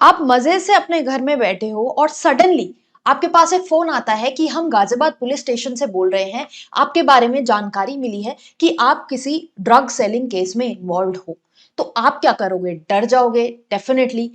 आप मजे से अपने घर में बैठे हो और सडनली आपके पास एक फोन आता है कि हम गाजियाबाद पुलिस स्टेशन से बोल रहे हैं। आपके बारे में जानकारी मिली है कि आप किसी ड्रग सेलिंग केस में इन्वॉल्व हो। तो आप क्या करोगे? डर जाओगे डेफिनेटली।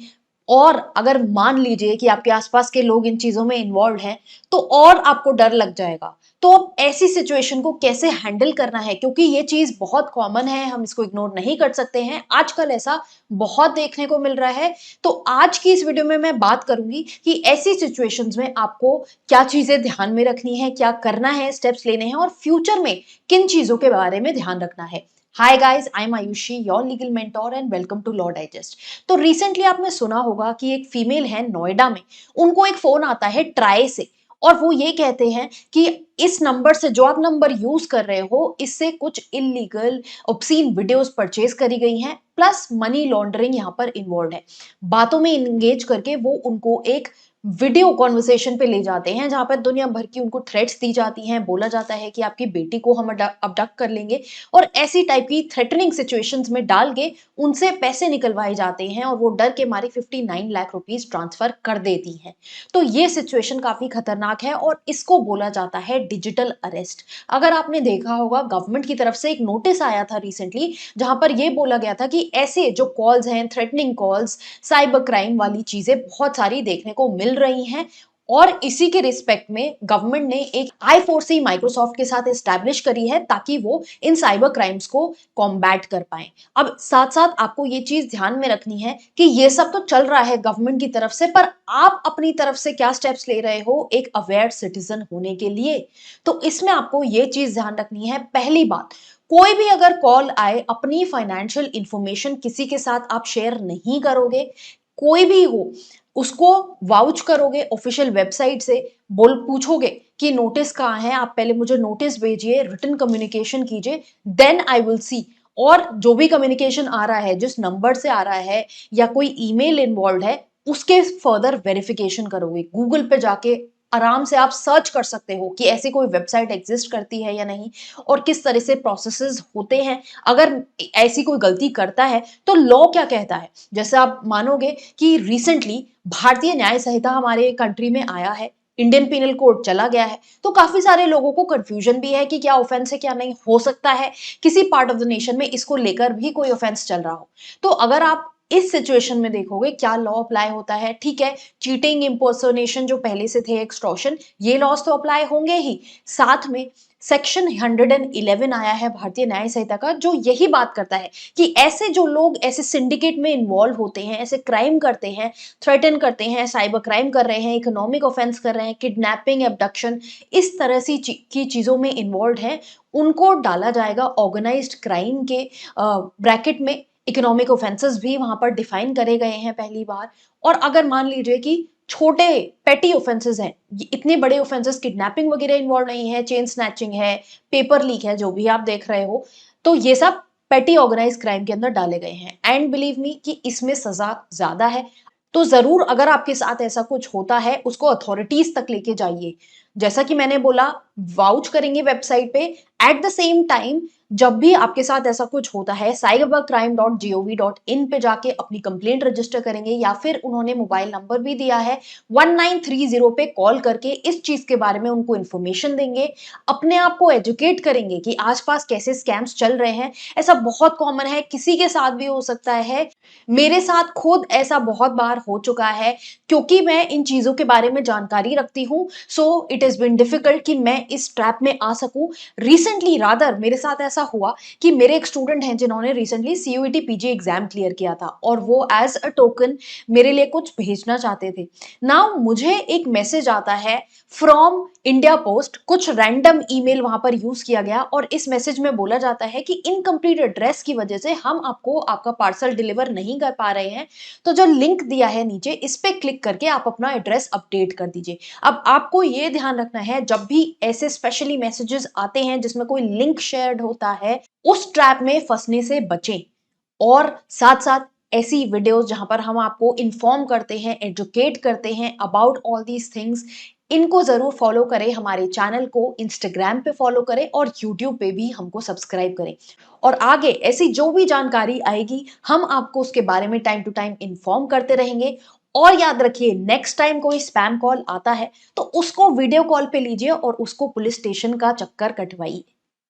और अगर मान लीजिए कि आपके आसपास के लोग इन चीजों में इन्वॉल्व हैं, तो और आपको डर लग जाएगा। तो अब ऐसी सिचुएशन को कैसे हैंडल करना है, क्योंकि ये चीज बहुत कॉमन है, हम इसको इग्नोर नहीं कर सकते हैं। आजकल ऐसा बहुत देखने को मिल रहा है। तो आज की इस वीडियो में मैं बात करूंगी कि ऐसी सिचुएशंस में आपको क्या चीजें ध्यान में रखनी है, क्या करना है, स्टेप्स लेने हैं और फ्यूचर में किन चीजों के बारे में ध्यान रखना है। Hi guys, I am Ayushi, your legal mentor and welcome to law digest. तो रिसेंटली आपने सुना होगा कि एक फीमेल है नोएडा में, उनको एक फोन आता है ट्राई से और वो ये कहते हैं कि इस नंबर से, जो आप नंबर यूज कर रहे हो, इससे कुछ इलीगल ऑब्सीन वीडियोस परचेज करी गई हैं, प्लस मनी लॉन्ड्रिंग यहाँ पर इन्वॉल्व है। बातों में इंगेज करके वो उनको एक वीडियो कॉन्वर्सेशन पे ले जाते हैं, जहां पर दुनिया भर की उनको थ्रेट्स दी जाती हैं। बोला जाता है कि आपकी बेटी को हम अबडक्ट कर लेंगे और ऐसी टाइप की थ्रेटनिंग सिचुएशंस में डाल के उनसे पैसे निकलवाए जाते हैं और वो डर के मारे 59 लाख रुपीस ट्रांसफर कर देती हैं। तो ये सिचुएशन काफी खतरनाक है और इसको बोला जाता है डिजिटल अरेस्ट। अगर आपने देखा होगा, गवर्नमेंट की तरफ से एक नोटिस आया था रिसेंटली, जहां पर यह बोला गया था कि ऐसे जो कॉल्स हैं, थ्रेटनिंग कॉल्स, साइबर क्राइम वाली चीजें बहुत सारी देखने को मिल रही हैं। और इसी के रिस्पेक्ट में गवर्नमेंट ने एक I4C माइक्रोसॉफ्ट के साथ एस्टैब्लिश करी है, ताकि वो इन साइबर क्राइम्स को कॉम्बैट कर पाए। अब साथ साथ आपको ये चीज ध्यान में रखनी है कि ये सब तो चल रहा है गवर्नमेंट की तरफ से, पर आप अपनी तरफ से क्या स्टेप्स ले रहे हो एक अवेयर सिटीजन होने के लिए। तो इसमें आपको ये चीज ध्यान रखनी है। पहली बात, कोई भी अगर कॉल आए, अपनी फाइनेंशियल इंफॉर्मेशन किसी के साथ आप शेयर नहीं करोगे। कोई भी हो, उसको वाउच करोगे ऑफिशियल वेबसाइट से, बोल पूछोगे कि नोटिस कहाँ है, आप पहले मुझे नोटिस भेजिए, रिटन कम्युनिकेशन कीजिए, देन आई विल सी। और जो भी कम्युनिकेशन आ रहा है, जिस नंबर से आ रहा है या कोई ईमेल इन्वॉल्व है, उसके फर्दर वेरिफिकेशन करोगे। गूगल पे जाके आराम से आप सर्च कर सकते हो कि ऐसी कोई वेबसाइट एग्जिस्ट करती है या नहीं और किस तरह से प्रोसेसेस होते हैं। अगर ऐसी कोई गलती करता है तो लॉ क्या कहता है। जैसे आप मानोगे कि रिसेंटली भारतीय न्याय संहिता हमारे कंट्री में आया है, इंडियन पिनल कोड चला गया है, तो काफी सारे लोगों को कंफ्यूजन भी है कि क्या ऑफेंस है क्या नहीं। हो सकता है किसी पार्ट ऑफ द नेशन में इसको लेकर भी कोई ऑफेंस चल रहा हो। तो अगर आप इस सिचुएशन में देखोगे क्या लॉ अप्लाई होता है। ठीक है, चीटिंग, इम्पर्सोनेशन जो पहले से थे, एक्सटॉर्शन, ये लॉस तो अप्लाई होंगे ही। साथ में सेक्शन 111 आया है भारतीय न्याय संहिता का, जो यही बात करता है कि ऐसे जो लोग ऐसे सिंडिकेट में इन्वॉल्व होते हैं, ऐसे क्राइम करते हैं, थ्रेटन करते हैं, साइबर क्राइम कर रहे हैं, इकोनॉमिक ऑफेंस कर रहे हैं, किडनैपिंग, एब्डक्शन, इस तरह की चीजों में इन्वॉल्व हैं, उनको डाला जाएगा ऑर्गेनाइज्ड क्राइम के ब्रैकेट में। इकोनॉमिक ऑफेंसेस भी वहां पर डिफाइन करे गए हैं पहली बार। और अगर मान लीजिए कि छोटे पेटी ऑफेंसेस हैं, इतने बड़े ऑफेंसेस, किडनैपिंग वगैरह इन्वॉल्व नहीं है, चेन स्नैचिंग है, पेपर लीक है, जो भी आप देख रहे हो, तो ये सब पेटी ऑर्गेनाइज क्राइम के अंदर डाले गए हैं। एंड बिलीव मी कि इसमें सजा ज्यादा है। तो जरूर अगर आपके साथ ऐसा कुछ होता है, उसको अथॉरिटीज तक लेके जाइए। जैसा कि मैंने बोला, वाउच करेंगे वेबसाइट पे। एट द सेम टाइम, जब भी आपके साथ ऐसा कुछ होता है, cybercrime.gov.in पे जाके अपनी कंप्लेंट रजिस्टर करेंगे, या फिर उन्होंने मोबाइल नंबर भी दिया है 1930 पे कॉल करके इस चीज के बारे में उनको इंफॉर्मेशन देंगे। अपने आप को एजुकेट करेंगे कि आसपास कैसे स्कैम्स चल रहे हैं। ऐसा बहुत कॉमन है, किसी के साथ भी हो सकता है। मेरे साथ खुद ऐसा बहुत बार हो चुका है, क्योंकि मैं इन चीजों के बारे में जानकारी रखती हूँ। So it is been difficult कि मैं इस ट्रैप में आ सकूं। रिसेंटली रादर मेरे साथ ऐसा हुआ कि मेरे एक स्टूडेंट हैं जिन्होंने recently CUET PG exam clear किया था, और वो एज अ टोकन मेरे लिए कुछ भेजना चाहते थे। नाउ मुझे एक मैसेज आता है फ्रॉम इंडिया पोस्ट, कुछ रैंडम ईमेल वहां पर यूज किया गया, और इस मैसेज में बोला जाता है कि इनकम्प्लीट एड्रेस की वजह से हम आपको आपका पार्सल डिलीवर नहीं कर पा रहे हैं। तो जो लिंक दिया है नीचे, इस पे क्लिक करके आप अपना एड्रेस अपडेट कर दीजिए। अब आपको ये ध्यान रखना है, जब भी ऐसे स्पेशली मैसेजेस आते हैं जिसमें कोई लिंक शेयर्ड होता है, उस ट्रैप में फंसने से बचें। और साथ साथ ऐसी वीडियोस जहां पर हम आपको इन्फॉर्म करते हैं, एजुकेट करते हैं अबाउट ऑल दीज थिंग्स, इनको जरूर फॉलो करें। हमारे चैनल को इंस्टाग्राम पे फॉलो करें और यूट्यूब पे भी हमको सब्सक्राइब करें। और आगे ऐसी जो भी जानकारी आएगी, हम आपको उसके बारे में टाइम टू टाइम इन्फॉर्म करते रहेंगे। और याद रखिए, नेक्स्ट टाइम कोई स्पैम कॉल आता है तो उसको वीडियो कॉल पे लीजिए और उसको पुलिस स्टेशन का चक्कर कटवाइए।